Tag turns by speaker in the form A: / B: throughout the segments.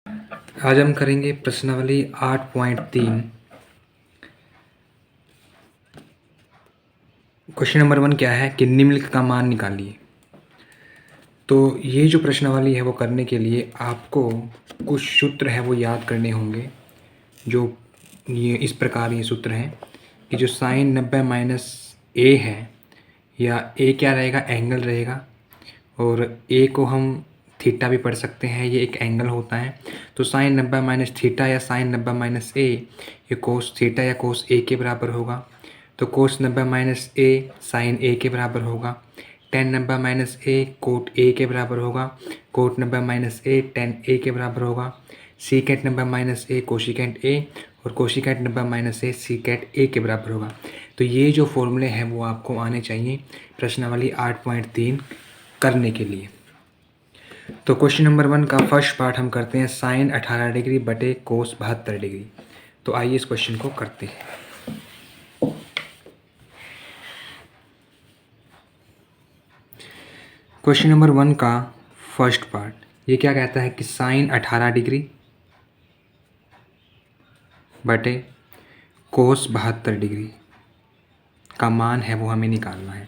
A: आज हम करेंगे प्रश्नावली 8.3। क्वेश्चन नंबर 1 क्या है कि निम्नलिखित का मान निकालिए। तो ये जो प्रश्नावली है वो करने के लिए आपको कुछ सूत्र है वो याद करने होंगे। जो ये इस प्रकार ये सूत्र हैं कि जो साइन 90 माइनस ए है, या ए क्या रहेगा, एंगल रहेगा, और ए को हम थीटा भी पढ़ सकते हैं, ये एक एंगल होता है। तो साइन 90 माइनस थीटा या साइन 90 माइनस ए ये कोस थीटा या कोस ए के बराबर होगा। तो कोस 90 माइनस ए साइन ए के बराबर होगा। Ten 90 minus A cot A के बराबर होगा। कोट 90 माइनस ए टेन ए के बराबर होगा। सीकेट 90 माइनस ए कोशिकेंट ए, और कोशिकेंट 90 माइनस ए सीकेट ए के बराबर होगा। तो ये जो फॉर्मूले हैं वो आपको आने चाहिए प्रश्नावली 8.3 करने के लिए। तो क्वेश्चन नंबर 1 का फर्स्ट पार्ट हम करते हैं, साइन 18 डिग्री बटे कोस 72 डिग्री। तो आइए इस क्वेश्चन को करते हैं। क्वेश्चन नंबर 1 का फर्स्ट पार्ट ये क्या कहता है कि साइन 18 डिग्री बटे कोस 72 डिग्री का मान है वो हमें निकालना है।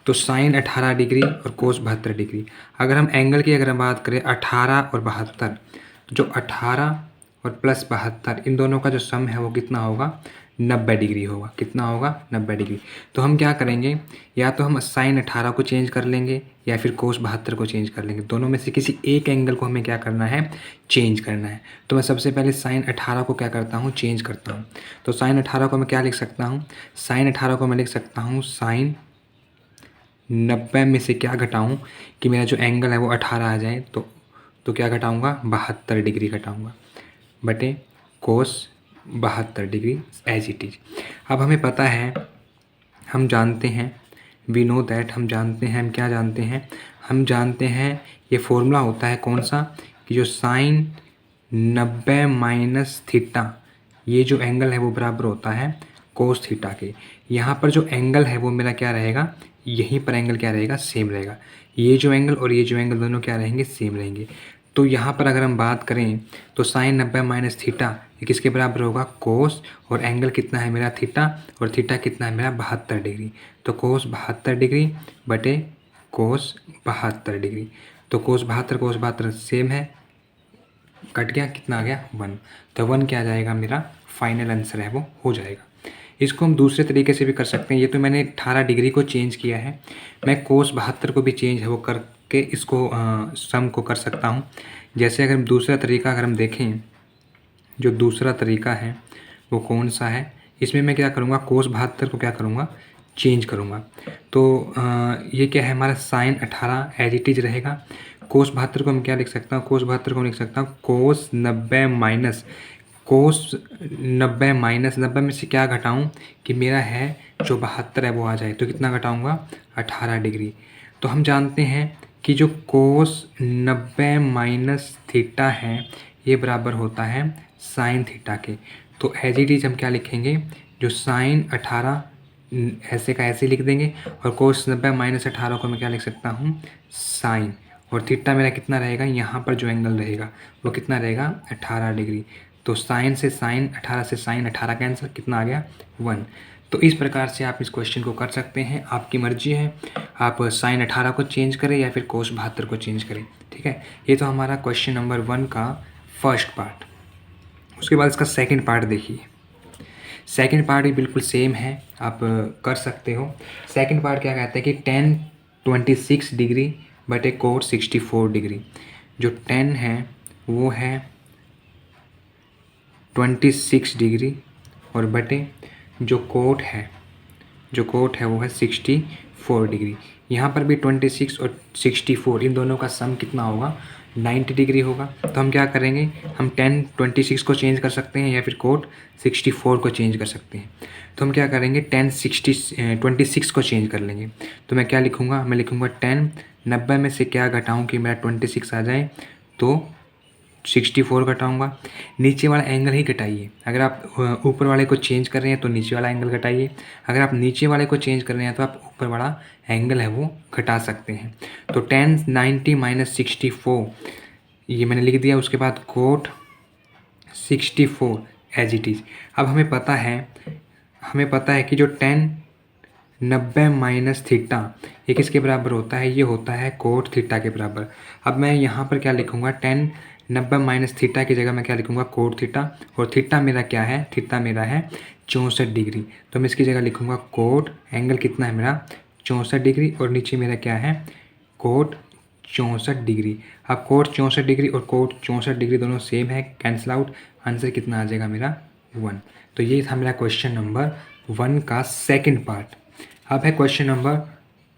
A: तो साइन 18 डिग्री और कोस 72 डिग्री, अगर हम एंगल की अगर हम बात करें 18 और 72, तो जो 18 और प्लस 72 इन दोनों का जो सम है वो कितना होगा, 90 डिग्री होगा। कितना होगा, 90 डिग्री। तो हम क्या करेंगे, या तो हम साइन 18 को चेंज कर लेंगे या फिर कोस 72 को चेंज कर लेंगे। दोनों में से किसी एक एंगल को हमें क्या करना है, चेंज करना है। तो मैं सबसे पहले साइन 18 को क्या करता हूँ, चेंज करता हूँ। तो साइन 18 को मैं क्या लिख सकता हूँ, साइन 18 को मैं लिख सकता हूँ साइन 90 में से क्या घटाऊँ कि मेरा जो एंगल है वो 18 आ जाए। तो क्या घटाऊँगा, 72 डिग्री घटाऊँगा बटे कोस 72 डिग्री एज इट इज। अब हमें पता है, हम जानते हैं, वी नो दैट, हम जानते हैं, हम क्या जानते हैं, हम जानते हैं ये फॉर्मूला होता है कौन सा, कि जो साइन 90 माइनस थीटा ये जो एंगल है वो बराबर होता है कोस थीटा के। यहाँ पर जो एंगल है वो मेरा क्या रहेगा, यहीं पर एंगल क्या रहेगा, सेम रहेगा। ये जो एंगल और ये जो एंगल दोनों क्या रहेंगे, सेम रहेंगे। तो यहाँ पर अगर हम बात करें तो साइन 90 माइनस थीटा ये किसके बराबर होगा, कोस, और एंगल कितना है मेरा, थीटा, और थीटा कितना है मेरा, 72 डिग्री। तो कोस 72 डिग्री बटे कोस 72 डिग्री। तो कोस 72 सेम है, कट गया, कितना आ गया, 1। तो 1 क्या आ जाएगा, मेरा फाइनल आंसर है वो हो जाएगा। इसको हम दूसरे तरीके से भी कर सकते हैं। ये तो मैंने 18 डिग्री को चेंज किया है, मैं कोस 72 को भी चेंज है वो करके इसको सम को कर सकता हूँ। जैसे अगर दूसरा तरीका अगर हम देखें, जो दूसरा तरीका है वो कौन सा है, इसमें मैं क्या करूँगा, कोस 72 को क्या करूँगा, चेंज करूँगा। तो ये क्या है हमारा साइन 18 एज इट इज रहेगा। कोस 72 को मैं क्या लिख सकता हूँ, कोस 72 को लिख सकता हूँ कोस 90 माइनस, कोस 90 माइनस 90 में से क्या घटाऊं कि मेरा है जो 72 है वो आ जाए। तो कितना घटाऊंगा, 18 डिग्री। तो हम जानते हैं कि जो कोस 90 माइनस थीटा है ये बराबर होता है साइन थीटा के। तो एज इट इज हम क्या लिखेंगे, जो साइन 18 ऐसे का ऐसे लिख देंगे, और कोस 90 माइनस 18 को मैं क्या लिख सकता हूँ, साइन, और थीटा मेरा कितना रहेगा, यहाँ पर जो एंगल रहेगा वो कितना रहेगा, 18 डिग्री। तो साइन से साइन 18 से साइन 18 कैंसिल, कितना आ गया, 1। तो इस प्रकार से आप इस क्वेश्चन को कर सकते हैं, आपकी मर्जी है, आप साइन 18 को चेंज करें या फिर कोस 72 को चेंज करें। ठीक है, ये तो हमारा क्वेश्चन नंबर 1 का फर्स्ट पार्ट। उसके बाद इसका सेकंड पार्ट देखिए। सेकंड पार्ट भी बिल्कुल सेम है, आप कर सकते हो। सेकंड पार्ट क्या कहता है कि tan 26 डिग्री बटे कोट 64 डिग्री। जो tan है वो है 26 डिग्री, और बटे जो कोट है वो है 64 डिग्री। यहाँ पर भी 26 और 64 इन दोनों का सम कितना होगा, 90 डिग्री होगा। तो हम क्या करेंगे, हम tan 26 को चेंज कर सकते हैं या फिर कोट 64 को चेंज कर सकते हैं। तो हम क्या करेंगे, tan 26 को चेंज कर लेंगे। तो मैं क्या लिखूँगा, मैं लिखूँगा tan 90 में से क्या घटाऊँ कि मेरा 26 आ जाए, तो 64 घटाऊँगा। नीचे वाला एंगल ही घटाइए। अगर आप ऊपर वाले को चेंज कर रहे हैं तो नीचे वाला एंगल घटाइए, अगर आप नीचे वाले को चेंज कर रहे हैं तो आप ऊपर वाला एंगल है वो घटा सकते हैं। तो tan 90 माइनस 64 ये मैंने लिख दिया। उसके बाद कोट 64 एज इट इज़। अब हमें पता है कि जो 10 90 माइनस थीटा ये किसके बराबर होता है, ये होता है कोट थीटा के बराबर। अब मैं यहाँ पर क्या लिखूँगा, 10 90 माइनस थीटा की जगह मैं क्या लिखूँगा, कोट थीटा। और थीटा मेरा क्या है, थीटा मेरा है 64 डिग्री। तो मैं इसकी जगह लिखूँगा कोट, एंगल कितना है मेरा 64 डिग्री, और नीचे मेरा क्या है कोट 64 डिग्री। अब कोट 64 डिग्री और कोट 64 डिग्री दोनों सेम है, कैंसिल आउट, आंसर कितना आ जाएगा मेरा 1। तो ये था मेरा क्वेश्चन नंबर 1 का सेकंड पार्ट। अब है क्वेश्चन नंबर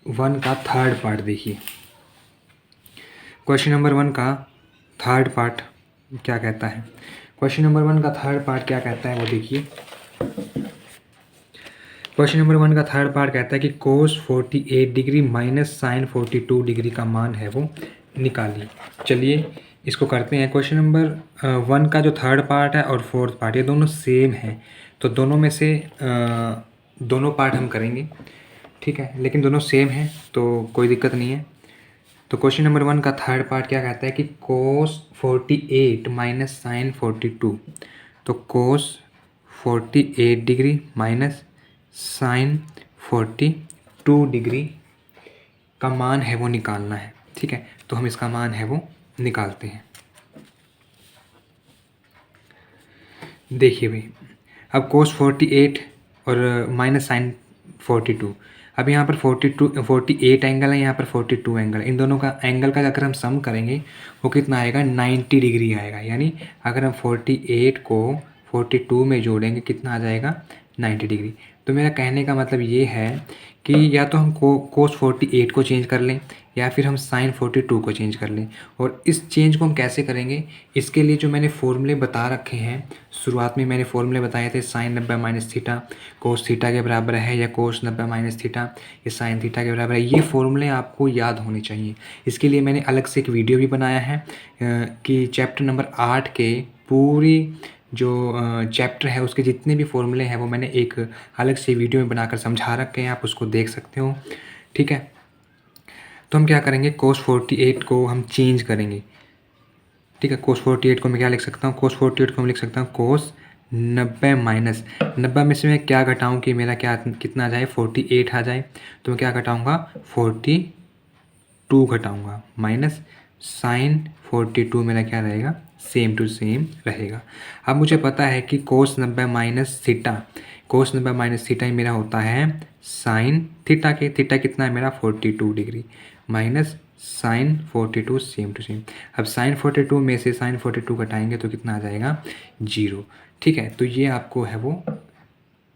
A: 1 का थर्ड पार्ट। देखिए क्वेश्चन नंबर 1 का थर्ड पार्ट क्या कहता है, क्वेश्चन नंबर 1 का थर्ड पार्ट क्या कहता है वो देखिए। क्वेश्चन नंबर 1 का थर्ड पार्ट कहता है कि कोस 48 डिग्री माइनस साइन 42 डिग्री का मान है वो निकालिए। चलिए इसको करते हैं। क्वेश्चन नंबर 1 का जो थर्ड पार्ट है और फोर्थ पार्ट ये दोनों सेम है, तो दोनों में से दोनों पार्ट हम करेंगे, ठीक है, लेकिन दोनों सेम है तो कोई दिक्कत नहीं है। तो क्वेश्चन नंबर 1 का थर्ड पार्ट क्या कहता है कि कोस 48 माइनस साइन 42, तो कोस 48 डिग्री माइनस साइन 42 डिग्री का मान है वो निकालना है, ठीक है। तो हम इसका मान है वो निकालते हैं। देखिए भाई, अब कोस 48 और माइनस साइन 42, अब यहाँ पर 48 एंगल है, यहाँ पर 42 एंगल है। इन दोनों का एंगल का अगर हम सम करेंगे वो कितना आएगा 90 डिग्री आएगा। यानी अगर हम 48 को 42 में जोड़ेंगे कितना आ जाएगा 90 डिग्री। तो मेरा कहने का मतलब ये है कि या तो हम कोस 48 को चेंज कर लें या फिर हम साइन 42 को चेंज कर लें। और इस चेंज को हम कैसे करेंगे, इसके लिए जो मैंने फॉर्मूले बता रखे हैं, शुरुआत में मैंने फॉर्मूले बताए थे, sine 90 minus theta cos theta के बराबर है, या कोस 90 माइनस थीटा ये साइन थीटा के बराबर है। ये फॉर्मूले आपको याद होने चाहिए। इसके लिए मैंने अलग से एक वीडियो भी बनाया है कि चैप्टर नंबर 8 के पूरी जो चैप्टर है उसके जितने भी फॉर्मूले हैं वो मैंने एक अलग से वीडियो में बनाकर समझा रखे हैं, आप उसको देख सकते हो, ठीक है। तो हम क्या करेंगे, कोस 48 को हम चेंज करेंगे, ठीक है। कोस 48 को मैं क्या लिख सकता हूँ, कोस 48 को मैं लिख सकता हूँ कोस 90 माइनस 90 में से मैं क्या घटाऊँ कि मेरा क्या कितना आ जाए 48 आ जाए। तो मैं क्या घटाऊँगा 42 घटाऊँगा, माइनस साइन 42 मेरा क्या रहेगा सेम टू सेम रहेगा। अब मुझे पता है कि कोस 90 माइनस थीटा, कोस 90 माइनस थीटा ही मेरा होता है साइन थीटा के, थीटा कितना है मेरा 42 degree, minus sine 42 same to same. अब साइन 42 में से साइन 42 घटाएंगे तो कितना आ जाएगा 0, ठीक है। तो ये आपको है वो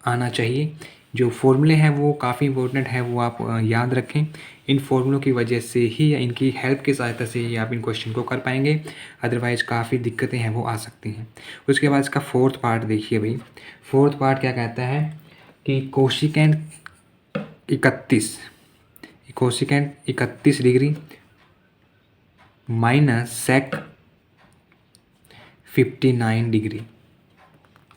A: आना चाहिए। जो फॉर्मूले हैं वो काफ़ी इंपॉर्टेंट है, वो आप याद रखें। इन फॉर्मूलों की वजह से ही या इनकी हेल्प की सहायता से ही आप इन क्वेश्चन को कर पाएंगे, अदरवाइज़ काफ़ी दिक्कतें हैं वो आ सकती हैं। उसके बाद इसका फोर्थ पार्ट देखिए भाई, फोर्थ पार्ट क्या कहता है कि cosecant 31 degree minus sec 59 degree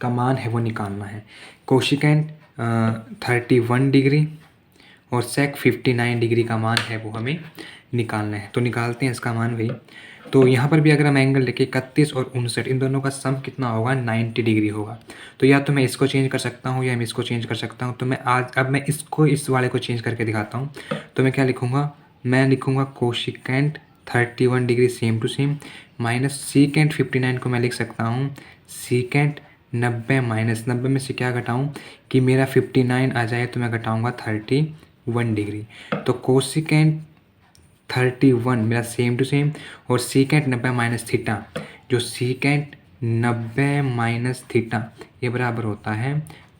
A: का मान है वो निकालना है। कोशिकेंट 31 डिग्री और सेक 59 डिग्री का मान है वो हमें निकालना है। तो निकालते हैं इसका मान भाई। तो यहाँ पर भी अगर हम एंगल लेके 31 और 59 इन दोनों का सम कितना होगा 90 डिग्री होगा। तो या तो मैं इसको चेंज कर सकता हूँ या मैं इसको चेंज कर सकता हूँ। तो मैं अब मैं इसको इस वाले को चेंज करके दिखाता हूँ। तो मैं क्या लिखूँगा, मैं लिखूँगा cosecant 31 degree same to same minus secant 59 को मैं लिख सकता हूँ सीकेंट 90 माइनस 90 में से क्या घटाऊँ कि मेरा 59 आ जाए, तो मैं घटाऊँगा 31 डिग्री। तो कोशिकेंट 31 मेरा सेम टू सेम और सीकेंट 90 माइनस थीटा, जो सीकेंट 90 माइनस थीटा ये बराबर होता है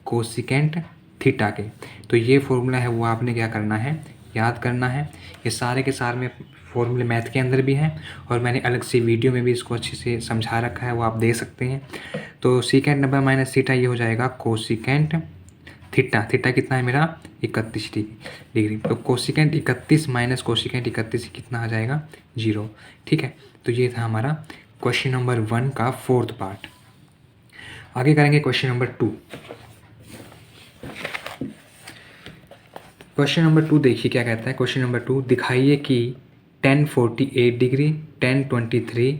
A: कोशिकेंट थीटा के। तो ये फॉर्मूला है वो आपने क्या करना है याद करना है। ये सारे के सारे में फॉर्मूले मैथ के अंदर भी हैं और मैंने अलग से वीडियो में भी इसको अच्छे से समझा रखा है, वो आप देख सकते हैं। तो सीकेंट 90 माइनस थीटा ये हो जाएगा कोशिकेंट थीटा, थीटा कितना है मेरा 31 डिग्री। तो कोशिकेंट 31 माइनस कोशिकेंट 31 कितना आ जाएगा 0, ठीक है। तो ये था हमारा क्वेश्चन नंबर 1 का फोर्थ पार्ट। आगे करेंगे क्वेश्चन नंबर 2। क्वेश्चन नंबर 2 देखिए क्या कहता है। क्वेश्चन नंबर 2, दिखाइए कि 1048 डिग्री 1023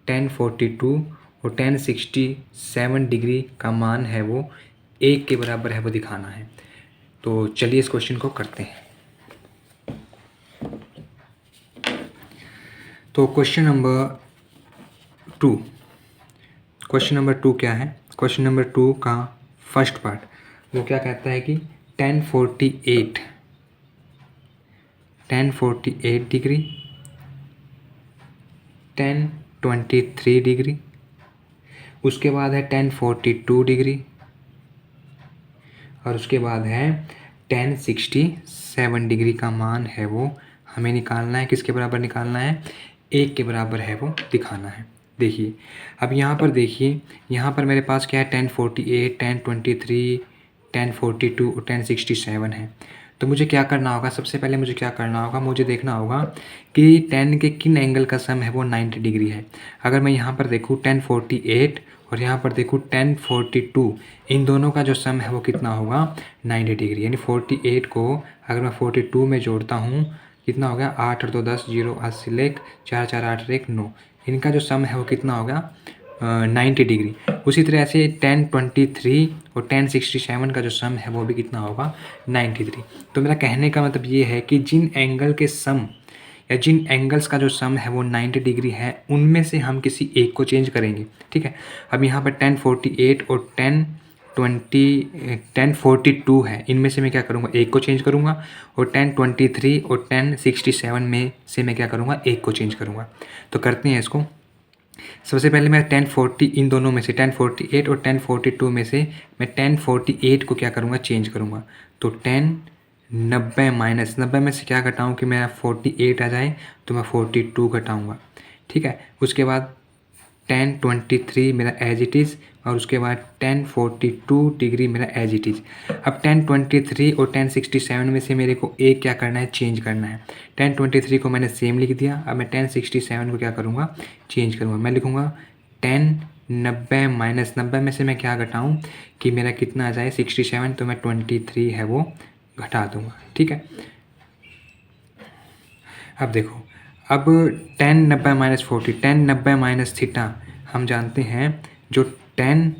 A: 1042 और tan 67 डिग्री का मान है वो 1 के बराबर है वो दिखाना है। तो चलिए इस क्वेश्चन को करते हैं। तो क्वेश्चन नंबर 2 क्या है? क्वेश्चन नंबर 2 का फर्स्ट पार्ट वो क्या कहता है कि tan 48 डिग्री, tan 23 डिग्री, उसके बाद है tan 42 डिग्री और उसके बाद है tan 67 डिग्री का मान है वो हमें निकालना है। किसके बराबर निकालना है? 1 के बराबर है वो दिखाना है। देखिए अब यहाँ पर देखिए, यहाँ पर मेरे पास क्या है? tan 48, tan 23, tan 42 और tan 67 है। तो मुझे क्या करना होगा? सबसे पहले मुझे क्या करना होगा? मुझे देखना होगा कि tan के किन एंगल का सम है वो 90 डिग्री है। अगर मैं यहाँ पर देखूँ tan 48 और यहाँ पर देखूँ tan 42, इन दोनों का जो सम है वो कितना होगा? 90 डिग्री। यानी 48 को अगर मैं 42 में जोड़ता हूँ कितना हो गया? 8 और 2 10, 0 8 से लेक 4 4 8 1 9, इनका जो सम है वो कितना हो गया? 90 डिग्री। उसी तरह से tan 23 और tan 67 का जो सम है वो भी कितना होगा? 90 डिग्री। तो मेरा कहने का मतलब ये है कि जिन एंगल के सम या जिन एंगल्स का जो सम है वो 90 डिग्री है, उनमें से हम किसी एक को चेंज करेंगे। ठीक है, अब यहाँ पर tan 48 और tan 42 है, इनमें से मैं क्या करूँगा? एक को चेंज करूँगा। और tan 23 और tan 67 में से मैं क्या करूँगा? एक को चेंज करूँगा। तो करते हैं इसको। सबसे पहले मैं tan 40, इन दोनों में से tan 48 और tan 42 में से मैं tan 48 को क्या करूँगा? चेंज करूँगा। तो tan 90 में से क्या घटाऊँ कि मेरा 48 आ जाए? तो मैं 42 घटाऊँगा। ठीक है, उसके बाद tan 23 मेरा एज इट इज़ और उसके बाद tan 42 डिग्री मेरा एज इट इज़। अब tan 23 और tan 67 में से मेरे को एक क्या करना है? चेंज करना है। tan 23 को मैंने सेम लिख दिया। अब मैं tan 67 को क्या करूँगा? चेंज करूँगा। मैं लिखूँगा tan 90 में से मैं क्या घटाऊँ कि मेरा कितना आ जाए? 67, तो मैं 23 है वो घटा दूँगा। ठीक है, अब देखो, अब tan 90 minus 40, tan 90 minus theta हम जानते हैं। जो tan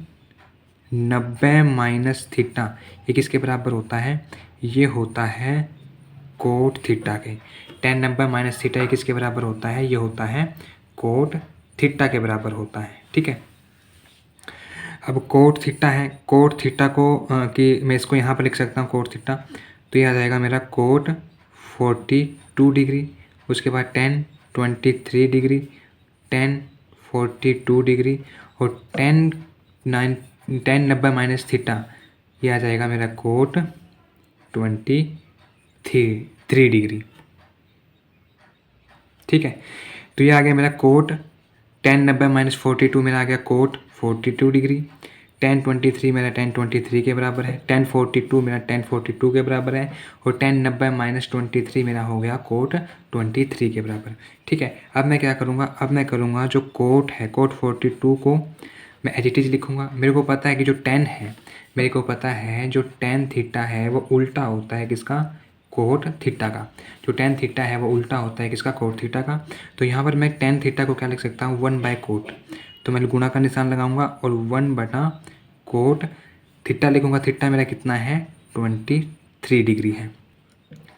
A: 90 माइनस थीटा ये किसके बराबर होता है? ये होता है कोट थीटा के। tan 90 माइनस थीटा ये किसके बराबर होता है? ये होता है कोट थीटा के बराबर होता है। ठीक है, अब कोट थीटा है, कोट थीटा को कि मैं इसको यहाँ पर लिख सकता हूँ कोट थीटा। तो ये आ जाएगा मेरा कोट 42 डिग्री, उसके बाद tan 23 डिग्री, tan 42 डिग्री और tan 90 माइनस थीटा ये आ जाएगा मेरा कोट 23 डिग्री। ठीक है, तो ये आ गया मेरा कोट tan 90 माइनस 42 मेरा आ गया कोट 42 डिग्री। tan 23 मेरा tan 23 के बराबर है, tan 42 मेरा tan 42 के बराबर है और tan 90 माइनस 23 मेरा हो गया कोट 23 के बराबर। ठीक है, अब मैं क्या करूँगा? अब मैं करूँगा जो कोट है, कोट 42 को मैं एज इट इज़ लिखूँगा। मेरे को पता है कि जो tan है, मेरे को पता है जो tan थीटा है वो उल्टा होता है किसका? कोट थीटा का। जो tan थीटा है वो उल्टा होता है किसका? कोट थीटा का। तो यहाँ पर मैं tan थीटा को क्या लिख सकता हूँ? 1/कोट। तो मैं गुणा का निशान लगाऊंगा और 1/कोट थीटा लिखूंगा। थीटा मेरा कितना है? 23 डिग्री है।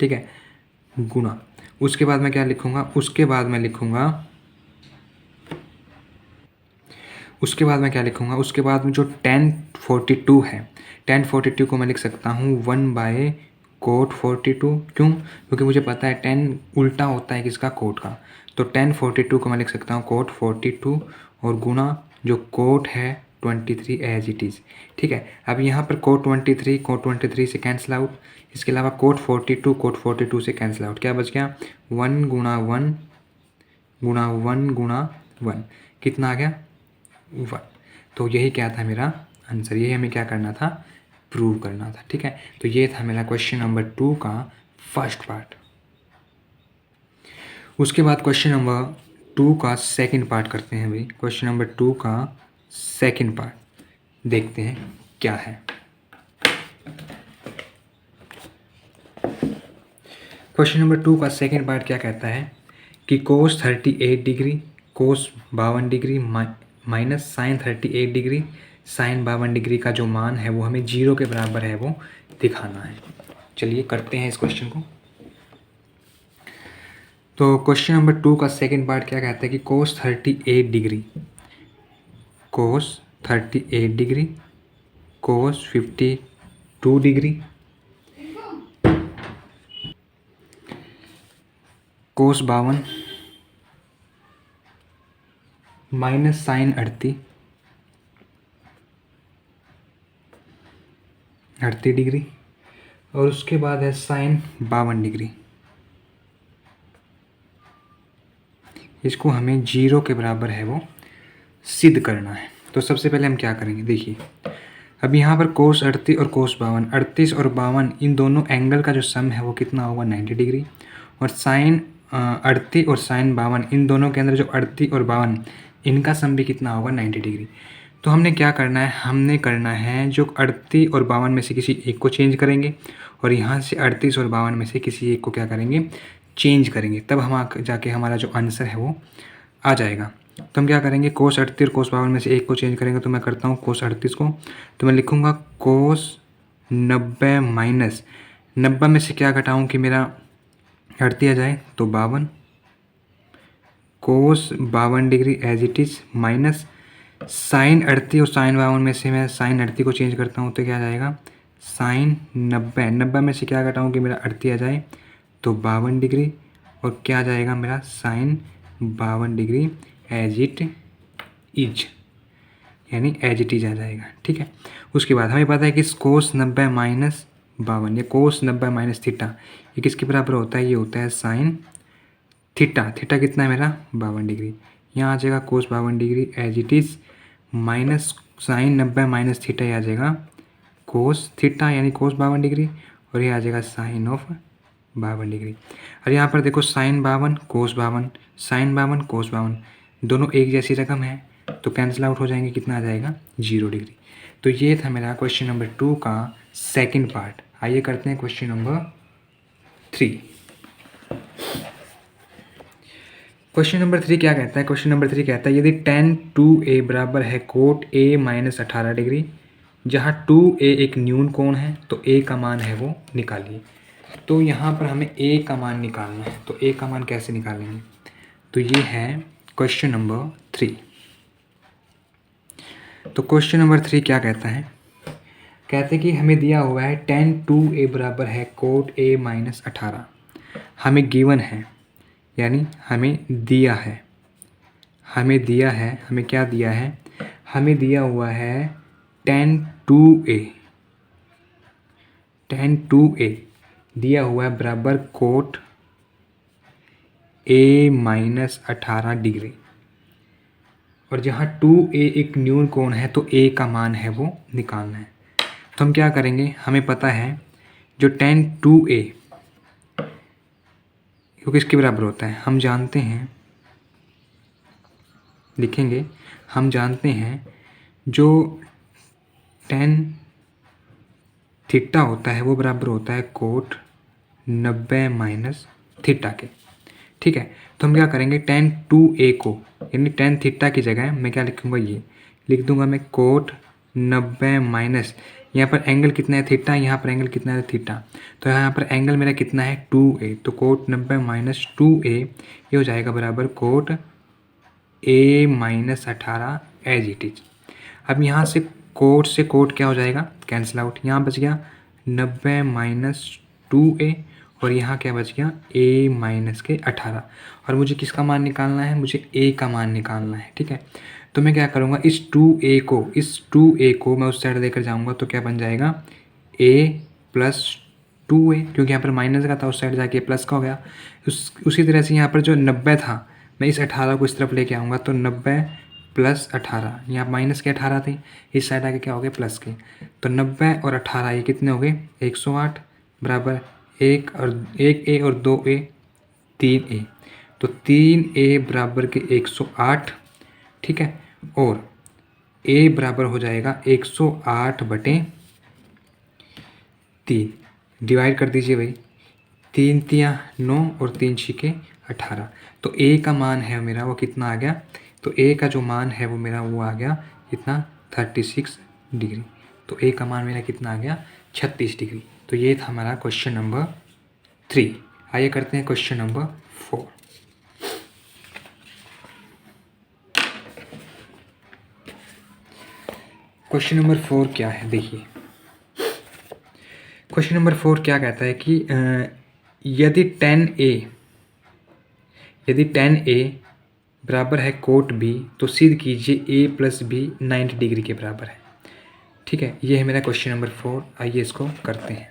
A: ठीक है, गुणा, उसके बाद मैं क्या लिखूंगा? उसके बाद मैं उसके बाद में जो tan 42 है, tan 42 को मैं लिख सकता हूँ 1/कोट 42। क्यों? क्योंकि मुझे पता है tan उल्टा होता है किसका? कोट का। तो tan 42 को मैं लिख सकता हूँ कोट 42 और गुणा जो कोट है 23 एज इट इज़। ठीक है, अब यहाँ पर कोट 23 से कैंसिल आउट। इसके अलावा कोट 42 से कैंसिल आउट। क्या बच गया? 1 गुणा 1 गुणा 1 गुणा 1 कितना आ गया? 1। तो यही क्या था मेरा आंसर, यही हमें क्या करना था? प्रूव करना था। ठीक है, तो ये था मेरा क्वेश्चन नंबर 2 का फर्स्ट पार्ट। उसके बाद क्वेश्चन नंबर 2 का सेकंड पार्ट करते हैं भाई। क्वेश्चन नंबर 2 का सेकंड पार्ट देखते हैं क्या है। क्वेश्चन नंबर 2 का सेकंड पार्ट क्या कहता है कि cos 38 degree, cos 52 degree minus sine 38 degree, sine 52 degree का जो मान है वो हमें 0 के बराबर है वो दिखाना है। चलिए करते हैं इस क्वेश्चन को। तो क्वेश्चन नंबर 2 का सेकंड पार्ट क्या कहता है कि कोस 38 डिग्री, कोस 38 degree, cos 52 degree, cos 52 minus sine 38 degree और उसके बाद है साइन 52 डिग्री। इसको हमें 0 के बराबर है वो सिद्ध करना है। तो सबसे पहले हम क्या करेंगे, देखिए अब यहाँ पर कोस 38 और कोस 52, 38 और 52 इन दोनों एंगल का जो सम है वो कितना होगा 90 डिग्री, और साइन 38 और साइन 52 इन दोनों के अंदर जो 38 और 52 इनका सम भी कितना होगा 90 डिग्री। तो हमने क्या करना है, हमने करना है जो 38 और 52 में से किसी एक को चेंज करेंगे और यहाँ से 38 और 52 में से किसी एक को क्या करेंगे, चेंज करेंगे, तब हम जाके हमारा जो आंसर है वो आ जाएगा। तो हम क्या करेंगे, कोस 38 और कोस 52 में से एक को चेंज करेंगे। तो मैं करता हूँ कोस 38 को, तो मैं लिखूँगा कोस 90 माइनस 90 में से क्या घटाऊँ कि मेरा 38 आ जाए तो 52, cos 52 degree as it is minus sine 38 और साइन 52 में से मैं साइन 38 को चेंज करता हूँ तो क्या आ जाएगा साइन 90 में से क्या घटाऊँ कि मेरा 38 आ जाए तो 52 डिग्री, और क्या आ जाएगा मेरा sine 52 degree as it is, यानी एज इट इज आ जाएगा। ठीक है, उसके बाद हमें पता है कि कोस 90 माइनस 52 या कोस 90 माइनस थीटा ये किसके बराबर होता है, ये होता है साइन थीटा। थीटा कितना है मेरा 52 डिग्री, यहाँ आ जाएगा cos 52 degree as it is minus sine 90 minus theta, ये आ जाएगा कोस थीटा यानी कोस 52 डिग्री, और ये आ जाएगा साइन ऑफ 52 डिग्री। और यहाँ पर देखो साइन 52 कोस 52, साइन 52 कोस 52 दोनों एक जैसी रकम है तो कैंसिल आउट हो जाएंगे, कितना आ जाएगा 0 डिग्री। तो ये था मेरा क्वेश्चन नंबर 2 का सेकंड पार्ट। आइए करते हैं क्वेश्चन नंबर 3। क्वेश्चन नंबर 3 क्या कहता है, क्वेश्चन नंबर 3 कहता है यदि tan 2a बराबर है कोट a माइनस 18 डिग्री, जहाँ 2a एक न्यून कोण है तो a का मान है वो निकालिए। तो यहाँ पर हमें a का मान निकालना है, तो a का मान कैसे निकालेंगे, तो ये है क्वेश्चन नंबर 3। तो क्वेश्चन नंबर 3 क्या कहता है, कहते हैं कि हमें दिया हुआ है tan 2a बराबर है कोट a माइनस 18, हमें गिवन है यानी हमें दिया है, हमें दिया है, हमें क्या दिया है, हमें दिया हुआ है tan 2a, tan 2a दिया हुआ है बराबर कोट a माइनस 18 डिग्री, और जहाँ 2a एक न्यून कोण है तो a का मान है वो निकालना है। तो हम क्या करेंगे, हमें पता है जो tan 2a क्योंकि इसके बराबर होता है, हम जानते हैं, लिखेंगे, हम जानते हैं जो tan थीटा होता है वो बराबर होता है कोट 90 माइनस थीटा के। ठीक है, तो हम क्या करेंगे tan 2a को यानी tan थीटा की जगह मैं क्या लिखूँगा, ये लिख दूंगा मैं कोट 90 माइनस, यहाँ पर एंगल कितना है थीटा, यहाँ पर एंगल कितना है थीटा, तो यहाँ पर एंगल मेरा कितना है 2a, तो कोट 90 माइनस 2a ये हो जाएगा बराबर cot a minus 18 as it is. अब यहाँ से कोट क्या हो जाएगा कैंसिल आउट, यहाँ बच गया 90 माइनस 2a और यहाँ क्या बच गया a माइनस के 18, और मुझे किसका मान निकालना है, मुझे a का मान निकालना है। ठीक है, तो मैं क्या करूँगा, इस 2a को मैं उस साइड लेकर जाऊँगा तो क्या बन जाएगा a प्लस 2a, क्योंकि यहाँ पर माइनस का था उस साइड जाके प्लस का हो गया। उसी तरह से यहाँ पर जो 90 था मैं इस 18 को इस तरफ लेके आऊँगा तो 90 प्लस 18, यहाँ माइनस के 18 थे, इस साइड आके क्या हो गए प्लस के, तो 90 और 18 ये कितने हो गए 108 बराबर 1a और 2a 3a, तो 3a बराबर के 108। ठीक है, और a बराबर हो जाएगा 108 बटे 3, डिवाइड कर दीजिए भाई, 3 तिया 9 और 3 छिके 18, तो a का मान है मेरा वो कितना आ गया तो ए का जो मान है वो मेरा वो आ गया कितना 36 डिग्री। तो ए का मान मेरा कितना आ गया 36 डिग्री। तो ये था हमारा क्वेश्चन नंबर 3। आइए करते हैं क्वेश्चन नंबर 4। क्वेश्चन नंबर 4 क्या है देखिए। क्वेश्चन नंबर 4 क्या कहता है कि यदि 10A बराबर है कोट बी तो सिद्ध कीजिए ए प्लस बी 90 डिग्री के बराबर है। ठीक है, ये है मेरा क्वेश्चन नंबर 4। आइए इसको करते हैं।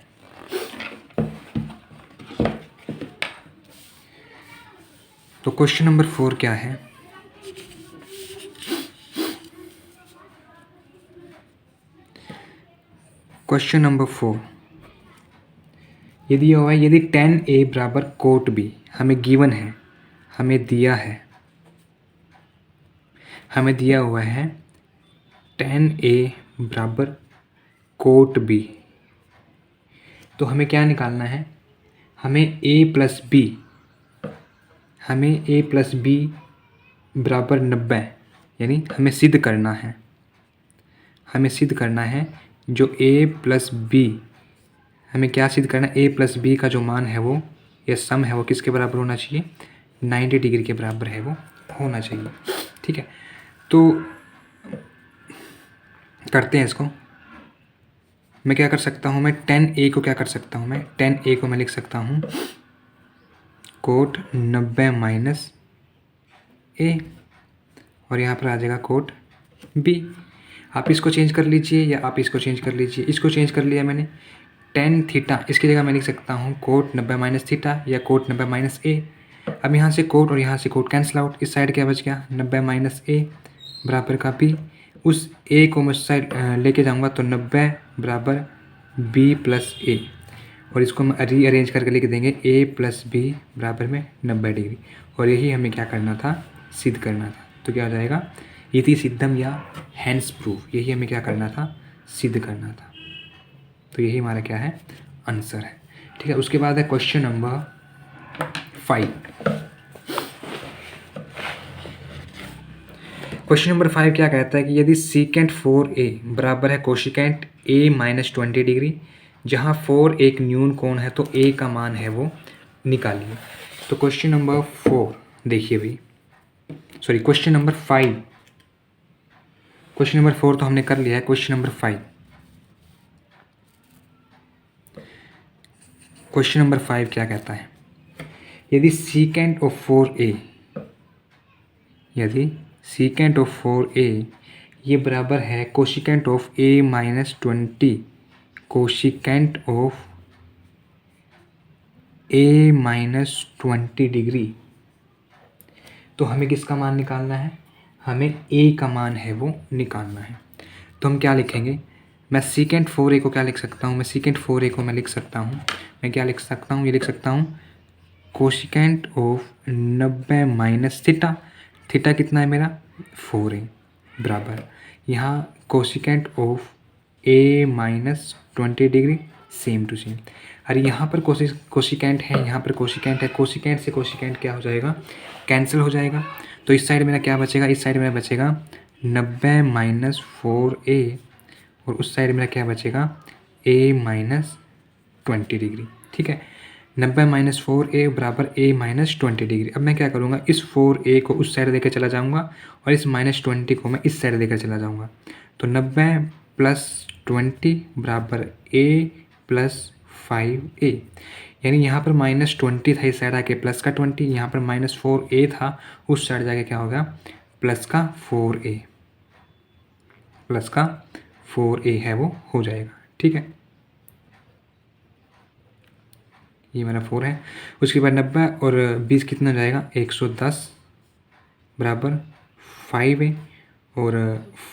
A: तो क्वेश्चन नंबर 4 क्या है, क्वेश्चन नंबर 4 यदि हुआ यदि 10A बराबर कोट बी हमें गिवन है, हमें दिया हुआ है 10A बराबर कोट बी, तो हमें क्या निकालना है, हमें A प्लस बी बराबर 90 यानी हमें सिद्ध करना है जो A प्लस बी, हमें क्या सिद्ध करना है, A प्लस बी का जो मान है वो, ये सम है वो किसके बराबर होना चाहिए, 90 डिग्री के बराबर है वो होना चाहिए। ठीक है, तो करते हैं इसको। मैं क्या कर सकता हूँ, मैं 10A को क्या कर सकता हूँ, मैं 10A को मैं लिख सकता हूँ कोट 90 माइनस A, और यहाँ पर आ जाएगा कोट B। आप इसको चेंज कर लीजिए या आप इसको चेंज कर लीजिए। इसको चेंज कर लिया मैंने, टेन थीटा, इसकी जगह मैं लिख सकता हूँ कोट 90 माइनस थीटा या कोट 90 माइनस A। अब यहाँ से कोट और यहाँ से कोट कैंसिल आउट, इस साइड क्या बच गया 90 माइनस A बराबर का B। उस A को मैं साइड लेके जाऊँगा तो 90 बराबर B प्लस A, और इसको हम रीअरेंज करके लिख देंगे A प्लस B बराबर में 90 डिग्री। और यही हमें क्या करना था, सिद्ध करना था। तो क्या हो जाएगा, इति सिद्धम या हैंस प्रूफ, यही हमें क्या करना था, सिद्ध करना था। तो यही हमारा क्या है, आंसर है। ठीक है, उसके बाद है क्वेश्चन नंबर 5। क्वेश्चन नंबर 5 क्या कहता है कि यदि सीकेंट 4A बराबर है कोशिकेंट A माइनस 20 डिग्री, जहाँ 4 एक न्यून कोण है तो A का मान है वो निकालिए। तो क्वेश्चन नंबर 4 देखिए भाई, sorry question number 5, question number 4 तो हमने कर लिया है। क्वेश्चन नंबर 5, क्वेश्चन नंबर 5 क्या कहता है, यदि सीकेंट ऑफ 4A, यदि सीकेंट ऑफ 4A ये बराबर है cosecant of A minus 20, cosecant of A minus 20 degree, तो हमें किसका मान निकालना है, हमें A का मान है वो निकालना है। तो हम क्या लिखेंगे, मैं सीकेंट 4A को क्या लिख सकता हूँ, मैं सीकेंट 4A को मैं लिख सकता हूँ, मैं क्या लिख सकता हूँ, ये लिख सकता हूँ cosecant of 90 minus theta, theta कितना है मेरा 4A बराबर, यहाँ cosecant of A minus 20 degree, same to same. अरे यहाँ पर कोशिकेंट है, यहाँ पर कोशिकेंट है, कोशिकेंट से कोशिकेंट क्या हो जाएगा, कैंसिल हो जाएगा। तो इस साइड मेरा क्या बचेगा, इस साइड मेरा बचेगा 90 माइनस 4A, और उस साइड मेरा क्या बचेगा A माइनस 20 डिग्री। ठीक है, 90 माइनस 4A बराबर A माइनस 20 डिग्री। अब मैं क्या करूँगा, इस 4A को उस साइड लेकर चला जाऊँगा और इस माइनस 20 को मैं इस साइड लेकर चला जाऊँगा। तो 90 प्लस 20 बराबर A प्लस 5A, यानी यहाँ पर माइनस 20 था, इस साइड आके प्लस का 20, यहाँ पर माइनस 4A था, उस साइड जाके क्या होगा प्लस का 4A, प्लस का 4A है वो हो जाएगा। ठीक है, ये मेरा 4 है। उसके बाद 90 और 20 कितना जाएगा 110 बराबर 5A, और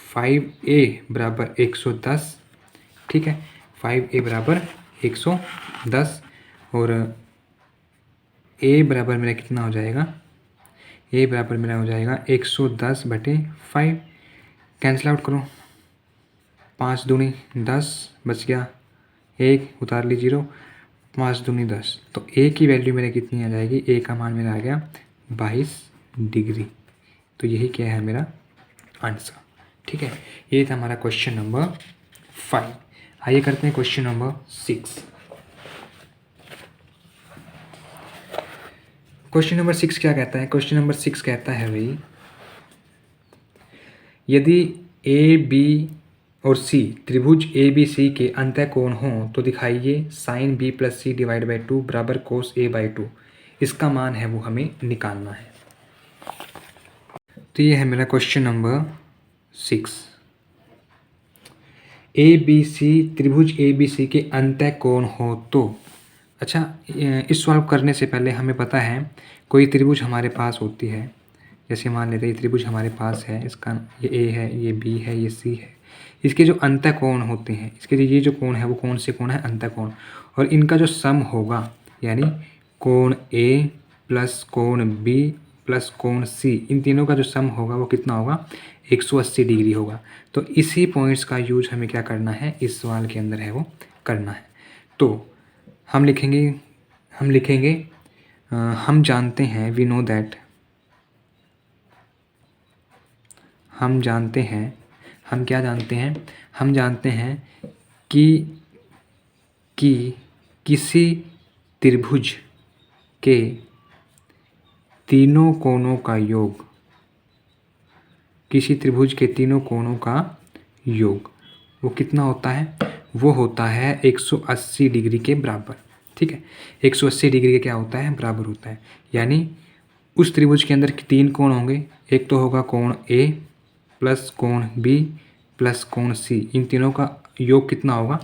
A: 5A बराबर 110। ठीक है, 5A बराबर 110, और A बराबर मेरा कितना हो जाएगा, A बराबर मेरा हो जाएगा 110/5। कैंसिल आउट करो, 5 दूनी 10 बच गया, 1 उतार ली 0, 5 दूनी 10। तो A की वैल्यू मेरे कितनी आ जाएगी, A का मान मेरा आ गया 22 डिग्री। तो यही क्या है मेरा आंसर। ठीक है, ये था हमारा क्वेश्चन नंबर 5। आइए करते हैं क्वेश्चन नंबर 6। क्वेश्चन नंबर 6 क्या कहता है? क्वेश्चन नंबर 6 कहता है भाई, यदि ए बी और सी त्रिभुज ए बी सी के अंतःकोण हों तो दिखाइए sine B plus C divide by 2 बराबर कोस ए बाई 2। इसका मान है वो हमें निकालना है। तो ये है मेरा question number 6। A B C त्रिभुज ए बी सी के अंतःकोण हो तो, अच्छा इस सॉल्व करने से पहले हमें पता है कोई त्रिभुज हमारे पास होती है, जैसे मान लेते हैं ये त्रिभुज हमारे पास है, इसका ये ए है, ये बी है, ये सी है। इसके जो अंतःकोण होते हैं, इसके ये जो कोण है वो कौन से कोण है? अंतःकोण। और इनका जो सम होगा, यानी कोण ए प्लस कोण बी प्लस कोण सी, इन तीनों का जो सम होगा वो कितना होगा? 180 डिग्री होगा। तो इसी पॉइंट्स का यूज हमें क्या करना है, इस सवाल के अंदर है वो करना है। तो हम लिखेंगे हम जानते हैं, वी नो दैट, हम जानते हैं, हम क्या जानते हैं? हम जानते हैं कि किसी त्रिभुज के तीनों कोणों का योग, किसी त्रिभुज के तीनों कोणों का योग वो कितना होता है? वो होता है 180 डिग्री के बराबर। ठीक है, 180 डिग्री के क्या होता है? बराबर होता है। यानी उस त्रिभुज के अंदर 3 कोण होंगे, एक तो होगा कोण ए प्लस कोण बी प्लस कोण सी, इन तीनों का योग कितना होगा?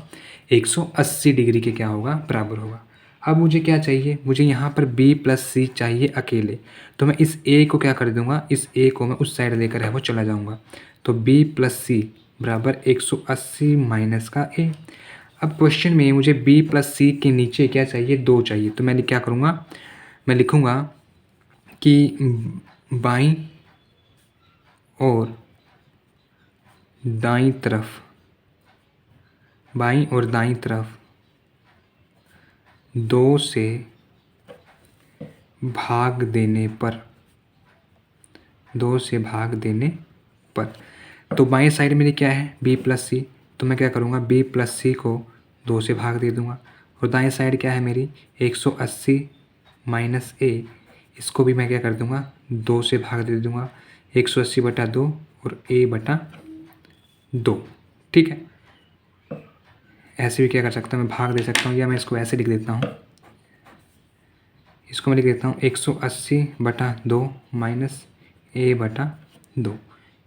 A: 180 डिग्री के क्या होगा? बराबर होगा। अब मुझे क्या चाहिए? मुझे यहाँ पर b प्लस सी चाहिए अकेले, तो मैं इस a को क्या कर दूंगा? इस a को मैं उस साइड लेकर है वो चला जाऊँगा। तो b प्लस सी बराबर 180 माइनस का a। अब क्वेश्चन में मुझे b प्लस सी के नीचे क्या चाहिए? 2 चाहिए। तो मैं क्या करूँगा? मैं लिखूँगा कि बाईं और दाईं तरफ 2 से भाग देने पर, तो बाएं साइड मेरी क्या है? b प्लस सी। तो मैं क्या करूँगा? b प्लस सी को 2 से भाग दे दूँगा। और दाएं साइड क्या है मेरी? 180 माइनस a, इसको भी मैं क्या कर दूँगा? 2 से भाग दे दूँगा। 180 बटा 2 और a बटा 2। ठीक है, ऐसे भी क्या कर सकता हूँ? मैं भाग दे सकता हूँ, या मैं इसको ऐसे लिख देता हूँ, इसको मैं लिख देता हूँ 180 बटा 2 माइनस a बटा 2।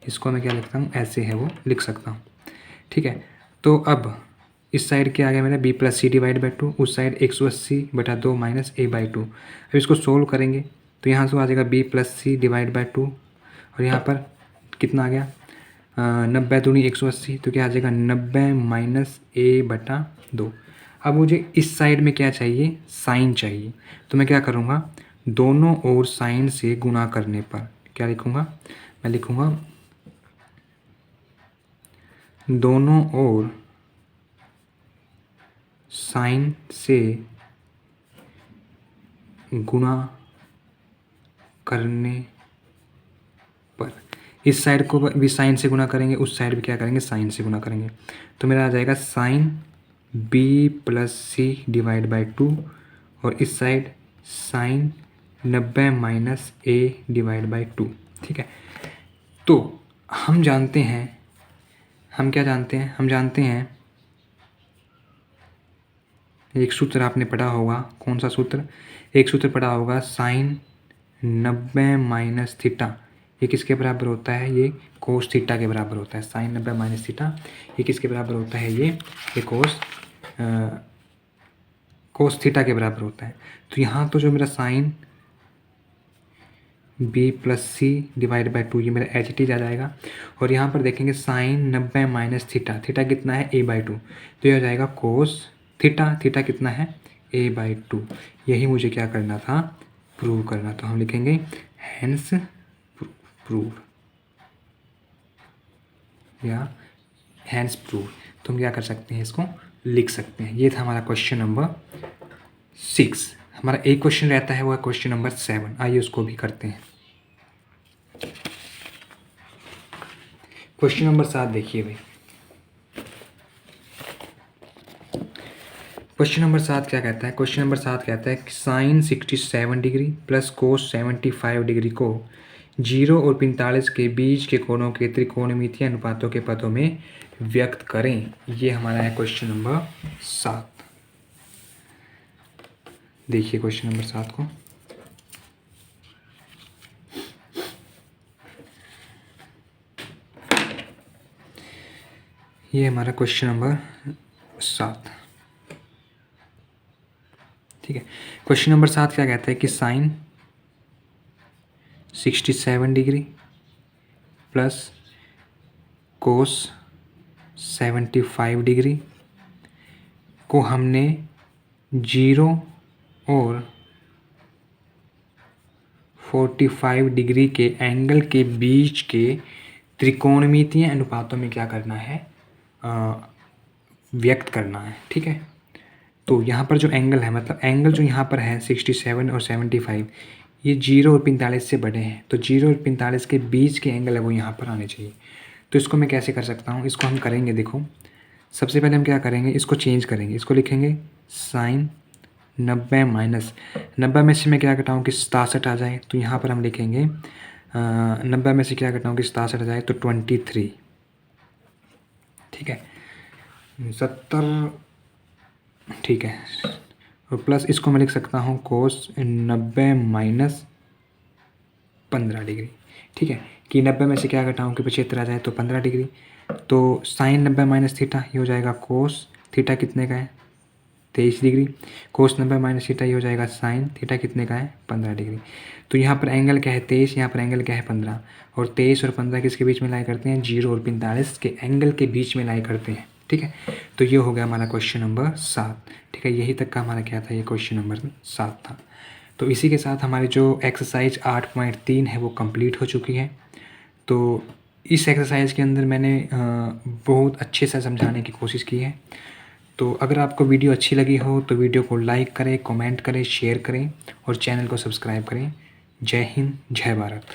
A: इसको मैं क्या लिखता हूँ? ऐसे है वो लिख सकता हूँ। ठीक है, तो अब इस साइड क्या आ गया मेरा? b plus C divide by 2, उस साइड 180 बटा 2 माइनस a बाई 2। अब इसको सोल्व करेंगे तो यहाँ से आ जाएगा b plus C divide by 2, और यहाँ पर कितना आ गया? 90 दूनी 180, तो क्या आ जाएगा? 90 माइनस a बटा 2। अब मुझे इस साइड में क्या चाहिए? साइन चाहिए। तो मैं क्या करूँगा? दोनों ओर साइन से गुणा करने पर क्या लिखूँगा? मैं लिखूँगा दोनों ओर साइन से गुणा करने पर, इस साइड को भी साइन से गुणा करेंगे, उस साइड भी क्या करेंगे? साइन से गुणा करेंगे। तो मेरा आ जाएगा sine b plus C divide by 2, और इस side sine 90 minus a divide by 2। ठीक है, तो हम जानते हैं, हम क्या जानते हैं? हम जानते हैं एक सूत्र आपने पढ़ा होगा। कौन सा सूत्र? एक सूत्र पढ़ा होगा, साइन 90 माइनस थीटा, ये किसके बराबर होता है? ये कोस थीटा के बराबर होता है। साइन 90 माइनस थीटा ये किसके बराबर होता है? ये कोस थीटा के बराबर होता है। तो यहाँ तो जो मेरा sine b plus C divide by 2 ये मेरा एच टी आ जाएगा, और यहाँ पर देखेंगे साइन 90 माइनस थीटा, थीटा कितना है? a बाई 2, तो ये हो जाएगा कोस थीटा, थीटा कितना है? a by 2। यही मुझे क्या करना था? प्रूव करना। तो हम लिखेंगे हैंस प्रूव, या हैंस प्रूव। तो हम क्या कर सकते हैं? इसको लिख सकते हैं। ये था हमारा क्वेश्चन नंबर 6। हमारा एक क्वेश्चन रहता है, वो है क्वेश्चन नंबर 7। आइए उसको भी करते हैं। क्वेश्चन नंबर 7 देखिए भाई। क्वेश्चन नंबर 7 क्या कहता है? क्वेश्चन नंबर 7 कहता है कि sine 67 degree plus cos 75 degree को 0 और 45 के बीच के कोणों के त्रिकोणमितीय अनुपातों के पदों में व्यक्त करें। ये हमारा है क्वेश्चन नंबर 7। देखिए क्वेश्चन नंबर 7 को। ये हमारा क्वेश्चन नंबर 7, ठीक है। क्वेश्चन नंबर 7 क्या कहता है कि sine 67 degree plus cos 75 degree को हमने 0 और 45 डिग्री के एंगल के बीच के त्रिकोणमितीय अनुपातों में क्या करना है? व्यक्त करना है, ठीक है। तो यहाँ पर जो एंगल है, मतलब एंगल जो यहाँ पर है 67 और 75, ये 0 और 45 से बड़े हैं, तो 0 और 45 के बीच के एंगल है वो यहाँ पर आने चाहिए। तो इसको मैं कैसे कर सकता हूँ? इसको हम करेंगे, देखो सबसे पहले हम क्या करेंगे, इसको चेंज करेंगे। इसको लिखेंगे साइन 90 माइनस 90 में से मैं क्या घटाऊँ कि 67 आ जाए, तो यहाँ पर हम लिखेंगे 90 में से क्या घटाऊँ कि 67 आ जाए, तो 23, ठीक है, 70, ठीक है। और प्लस इसको मैं लिख सकता हूँ कोस 90 माइनस 15 डिग्री, ठीक है, कि 90 में से क्या घटाऊँ कि 75 आ जाए, तो 15 डिग्री। तो साइन 90 माइनस थीटा ये हो जाएगा कोस थीटा कितने का है? 23 डिग्री। कोस 90 माइनस थीटा ये हो जाएगा साइन थीटा कितने का है? 15 डिग्री। तो यहाँ पर एंगल क्या है? 23, यहाँ पर एंगल क्या है? 15। और 23 और 15 किसके बीच में लाई करते हैं? 0 और 45 के एंगल के बीच में लाई करते हैं, ठीक है। तो ये हो गया हमारा क्वेश्चन नंबर 7, ठीक है। यही तक का हमारा क्या था? ये क्वेश्चन नंबर 7 था। तो इसी के साथ हमारी जो एक्सरसाइज 8.3 है वो कंप्लीट हो चुकी है। तो इस एक्सरसाइज के अंदर मैंने बहुत अच्छे से समझाने की कोशिश की है। तो अगर आपको वीडियो अच्छी लगी हो तो वीडियो को लाइक करें, कमेंट करें, शेयर करें और चैनल को सब्सक्राइब करें। जय हिंद, जय भारत।